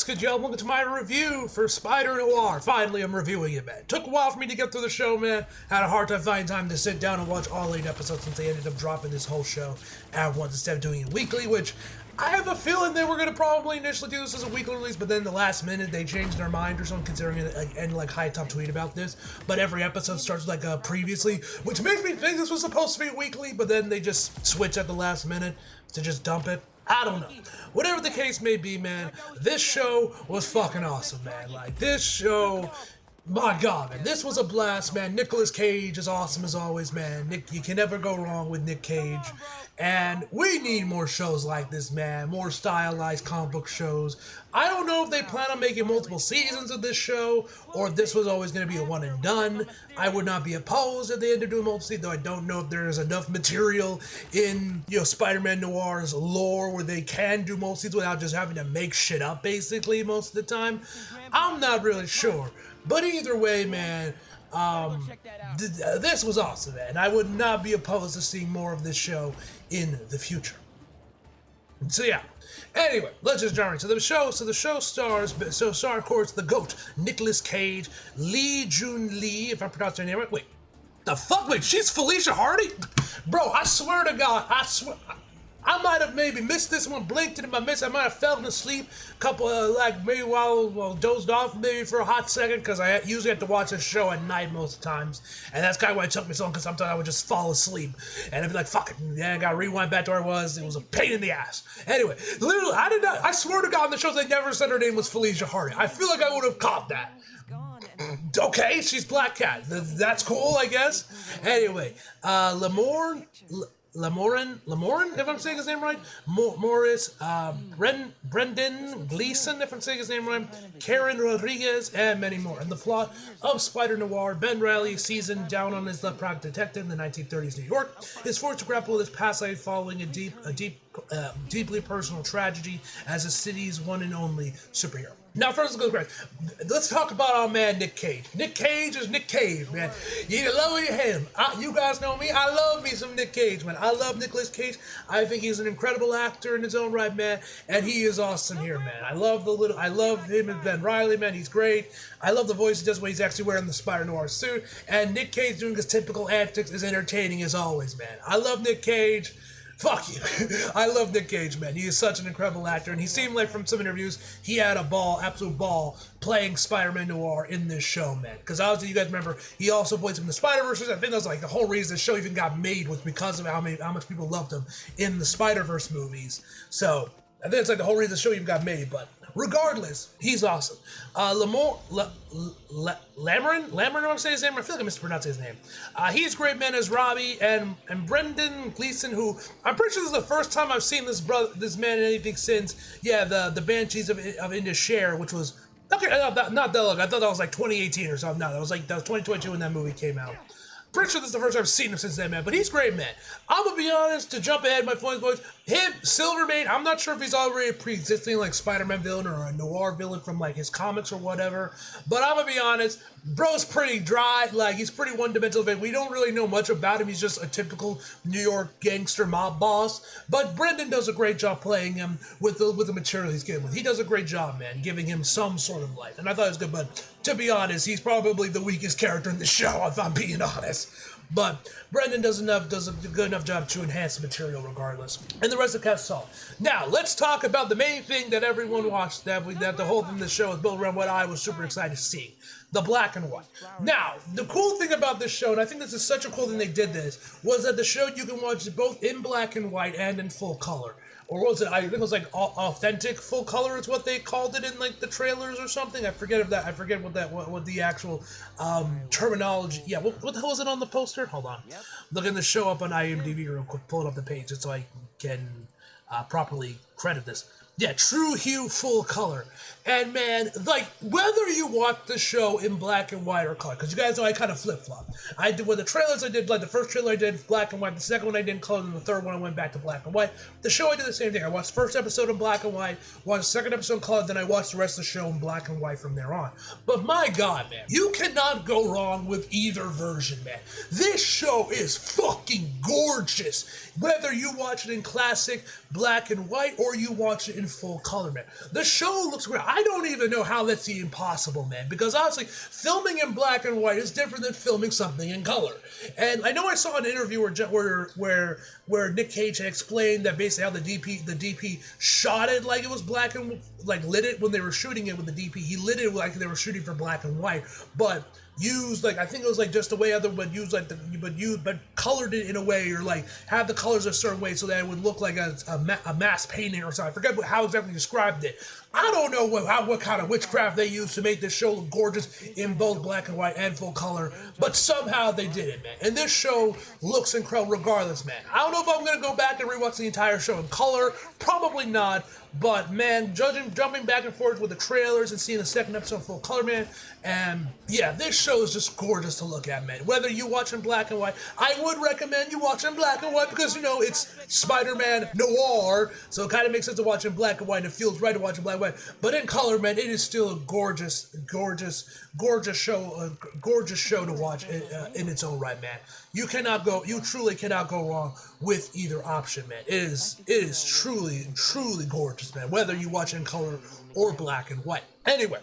good, y'all? Welcome to my review for Spider-Noir. Finally, I'm reviewing it, man. Took a while for me to get through the show, man. Had a hard time finding time to sit down and watch all 8 episodes since they ended up dropping this whole show at once instead of doing it weekly, which I have a feeling they were going to probably initially do this as a weekly release, but then the last minute they changed their mind or something, considering it and like High Top tweet about this. But every episode starts like previously, which makes me think this was supposed to be weekly, but then they just switch at the last minute to just dump it. I don't know. Whatever the case may be, man, this show was fucking awesome, man. Like, this show, my God, man, this was a blast, man. Nicolas Cage is awesome as always, man. You can never go wrong with Nick Cage. And we need more shows like this, man. More stylized comic book shows. I don't know if they plan on making multiple seasons of this show, or if this was always going to be a one and done. I would not be opposed if they end up doing multiple seasons, though I don't know if there is enough material in, Spider-Man Noir's lore where they can do multiple seasons without just having to make shit up, basically, most of the time. I'm not really sure. But either way, man, this was awesome, man. I would not be opposed to seeing more of this show in the future. So yeah. Anyway, let's just jump into the show. So the show stars, of course, the GOAT, Nicolas Cage, Lee Jun Lee, if I pronounced her name right. Wait, the fuck? Wait, she's Felicia Hardy? Bro, I swear to God, I might have maybe missed this one, blinked and I missed. I might have fallen asleep a couple of, maybe while dozed off maybe for a hot second, because I usually have to watch this show at night most of the times. And that's kind of why it took me so long, because sometimes I would just fall asleep. And I'd be like, fuck it. Yeah, I gotta rewind back to where I was. It was a pain in the ass. Anyway, literally, I swear to God, in the shows they never said her name was Felicia Hardy. I feel like I would have caught that. Okay, she's Black Cat. That's cool, I guess. Anyway, Lamorin, if I'm saying his name right, Morris, Brendan Gleeson, if I'm saying his name right, Karen Rodriguez, and many more. And the plot of Spider-Noir, Ben Reilly, seasoned down on his luck private detective in the 1930s New York, is forced to grapple with his past life following a deeply personal tragedy as the city's one and only superhero. Now, first, let's talk about our man, Nick Cage. Nick Cage is Nick Cage, man. You either love or you hate him. You guys know me. I love me some Nick Cage, man. I love Nicolas Cage. I think he's an incredible actor in his own right, man. And he is awesome here, man. I love him and Ben Reilly, man. He's great. I love the voice he does when he's actually wearing the Spider-Noir suit. And Nick Cage doing his typical antics is entertaining as always, man. I love Nick Cage. Fuck you. I love Nick Cage, man. He is such an incredible actor, and he seemed like from some interviews, he had a absolute ball playing Spider-Man Noir in this show, man. Because obviously, you guys remember, he also played him in the Spider-Verse. I think that was like the whole reason the show even got made was because of how much people loved him in the Spider-Verse movies. So, I think it's like the whole reason the show even got made, but regardless, he's awesome. Lamorin, I'm saying his name. I feel like I mispronounced his name. He's great, man, as Robbie, and Brendan Gleeson, who I'm pretty sure this is the first time I've seen this man in anything since, the Banshees of Inisherin, which was okay, not that long. I thought that was like 2018 or something. No, that was 2022 when that movie came out. Pretty sure this is the first time I've seen him since then, man. But he's great, man. I'm gonna be honest, to jump ahead, my points, boys. Him, Silvermane, I'm not sure if he's already a pre-existing Spider-Man villain or a noir villain from his comics or whatever. But I'm gonna be honest, bro's pretty dry. He's pretty one-dimensional. We don't really know much about him. He's just a typical New York gangster mob boss. But Brendan does a great job playing him with the material he's given. He does a great job, man, giving him some sort of life. And I thought it was good, but to be honest, he's probably the weakest character in the show, if I'm being honest. But Brendan does a good enough job to enhance the material regardless. And the rest of the cast saw. Now, let's talk about the main thing that everyone watched, that the whole thing of the show is built around what I was super excited to see. The black and white. Now, the cool thing about this show, and I think this is such a cool thing they did this, was that the show you can watch it both in black and white and in full color. Or was it? I think it was authentic full color is what they called it in the trailers or something. I forget what the actual terminology. Yeah, what the hell was it on the poster? Hold on, looking the show up on IMDb real quick, pulling up the page just so I can properly credit this. Yeah, true hue, full color. And man, whether you watch the show in black and white or color, because you guys know I kind of flip-flop. I did, with the trailers I did, the first trailer I did black and white, the second one I did in color, and the third one I went back to black and white. The show I did the same thing. I watched the first episode in black and white, watched the second episode in color, then I watched the rest of the show in black and white from there on. But my God, man, you cannot go wrong with either version, man. This show is fucking gorgeous. Whether you watch it in classic black and white or you watch it in in full color, man. The show looks great. I don't even know how that's even possible, man, because obviously filming in black and white is different than filming something in color. And I know I saw an interview where Nick Cage had explained that basically how the DP shot it like it was black and like lit it when they were shooting it with the DP. He lit it like they were shooting for black and white, but used like I think it was like just the way other but used like but colored it in a way or like had the colors a certain way so that it would look like a mass painting or something. I forget how exactly he described it. I don't know what kind of witchcraft they used to make this show look gorgeous in both black and white and full color, but somehow they did it, man. And this show looks incredible regardless, man. I don't know if I'm gonna go back and rewatch the entire show in color. Probably not. But man, jumping back and forth with the trailers and seeing the second episode in full color, man, and yeah, this show is just gorgeous to look at, man. Whether you watch in black and white, I would recommend you watch in black and white because, you know, it's Spider-Man Noir, so it kind of makes sense to watch in black and white, and it feels right to watch in black and white. But in color, man, it is still a gorgeous show to watch in its own right, man. You truly cannot go wrong with either option, man. It is truly gorgeous, man, whether you watch in color or black and white. Anyway,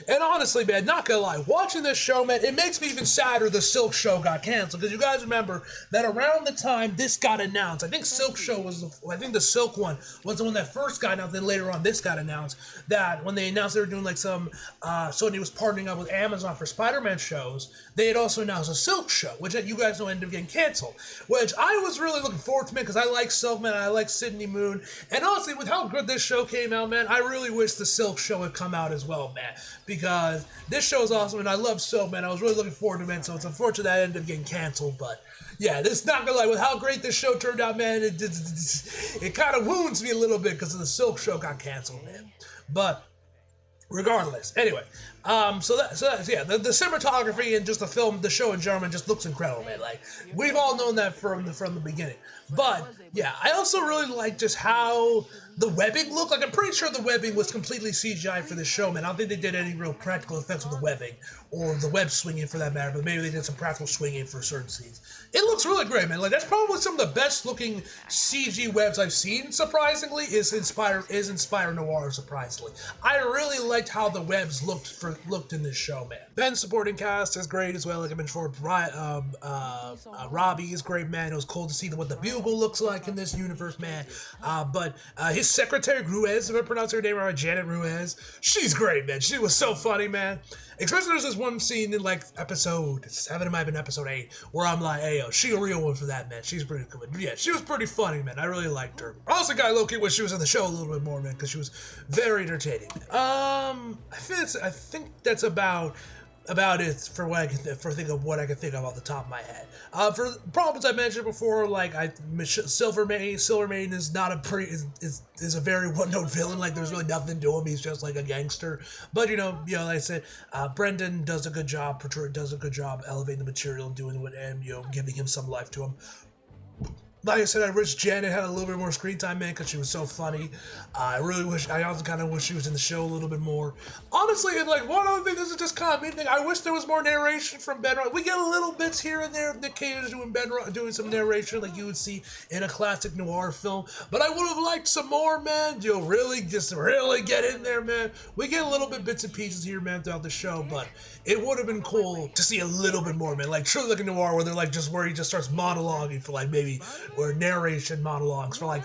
and honestly, man, not gonna lie, watching this show, man, it makes me even sadder the Silk show got canceled, because you guys remember that around the time this got announced, I think the Silk one was the one that first got announced, then later on this got announced, that when they announced they were doing like some, Sony was partnering up with Amazon for Spider-Man shows, they had also announced a Silk show, which you guys know ended up getting canceled, which I was really looking forward to, man, because I like Silk, man, I like Sydney Moon, and honestly, with how good this show came out, man, I really wish the Silk show had come out as well, man, because this show is awesome, and I love Silk, man. I was really looking forward to it, man, so it's unfortunate that it ended up getting canceled, but yeah, this not gonna lie, with how great this show turned out, man, it kind of wounds me a little bit because the Silk show got canceled, man. But regardless, anyway, so that's yeah, the cinematography and just the show in German just looks incredible, man. Like, we've all known that from the beginning. But yeah, I also really like just how the webbing looked. Like, I'm pretty sure the webbing was completely CGI for this show, man. I don't think they did any real practical effects with the webbing or the web swinging for that matter, but maybe they did some practical swinging for certain scenes. It looks really great, man. Like, that's probably some of the best looking CG webs I've seen, surprisingly, is in Spider-Noir, surprisingly. I really liked how the webs looked in this show, man. Ben's supporting cast is great as well, like I mentioned before. Robbie is great, man. It was cool to see what the Bugle looks like in this universe, man. But his secretary, Ruiz, if I pronounce her name right, Janet Ruiz, she's great, man. She was so funny, man. Especially there's this one scene in like episode 7, it might have been episode 8, where I'm like, hey, yo, she a real one for that, man. She's pretty good. Yeah, she was pretty funny, man. I really liked her. I also got low-key wish she was in the show a little bit more, man, because she was very entertaining. I think that's about it for what I can think of off the top of my head. For problems I mentioned before, like Silver Mane is not is a very one-note villain. Like, there's really nothing to him. He's just like a gangster. But like I said, Brendan does a good job elevating the material and doing what, and giving him some life to him. Like I said, I wish Janet had a little bit more screen time, man, because she was so funny. I also kind of wish she was in the show a little bit more. Honestly, and like, one other thing, this is just kind of me thing, I wish there was more narration from Ben Rock. We get a little bits here and there of Nick Cage doing some narration like you would see in a classic noir film, but I would have liked some more, man. Really get in there, man. We get a little bits and pieces here, man, throughout the show, but it would have been cool to see a little bit more, man. Like, truly like a noir where where he just starts monologuing for like maybe, or narration monologues for like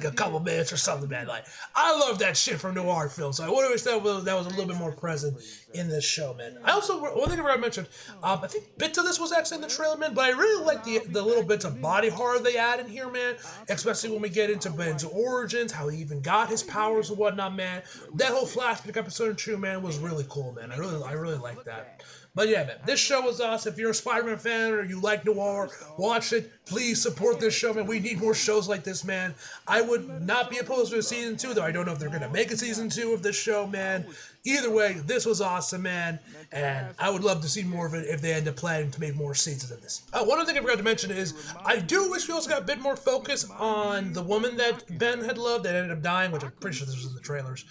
a couple minutes or something, man. Like, I love that shit from noir films, so I would have wished that was a little bit more present in this show, man. I also, one thing I mentioned, I think bits of this was actually in the trailer, man, but I really like the little bits of body horror they add in here, man, especially when we get into Ben's origins, how he even got his powers and whatnot, man. That whole flashback episode 2, man, was really cool, man. I really liked that. But yeah, man, this show was awesome. If you're a Spider-Man fan or you like noir, watch it. Please support this show, man. We need more shows like this, man. I would not be opposed to a season 2, though. I don't know if they're going to make a season 2 of this show, man. Either way, this was awesome, man, and I would love to see more of it if they end up planning to make more seasons of this. One other thing I forgot to mention is I do wish we also got a bit more focus on the woman that Ben had loved that ended up dying, which I'm pretty sure this was in the trailers.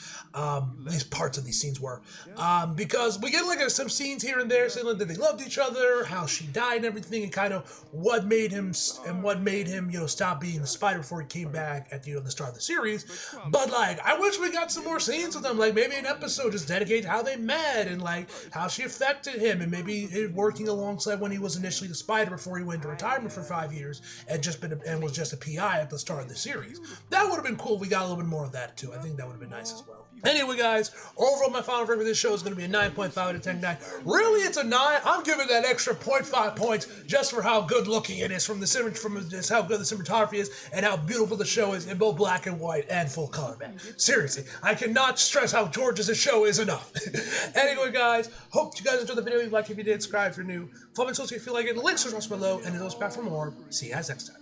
These parts of these scenes were. Because we get like some scenes here and there saying like, that they loved each other, how she died and everything, and kind of what made him, stop being the Spider before he came back at the start of the series. But like, I wish we got some more scenes with them, like maybe an episode just dedicated to how they met and like how she affected him, and maybe it working alongside when he was initially the Spider before he went to retirement for 5 years and was just a PI at the start of the series. That would have been cool if we got a little bit more of that too. I think that would have been nice as well. Anyway, guys, overall my final rating for this show is going to be a 9.5 out of 10 guy. Really, it's a 9. I'm giving that extra 0.5 points just for how good looking it is, from just how good the cinematography is and how beautiful the show is in both black and white and full color, man. Seriously, I cannot stress how gorgeous the show is enough. Anyway, guys, hope you guys enjoyed the video. If you like, if you did, subscribe if you're new. Follow me on social if you feel like it. The links are also below, and there's back for more. See you guys next time.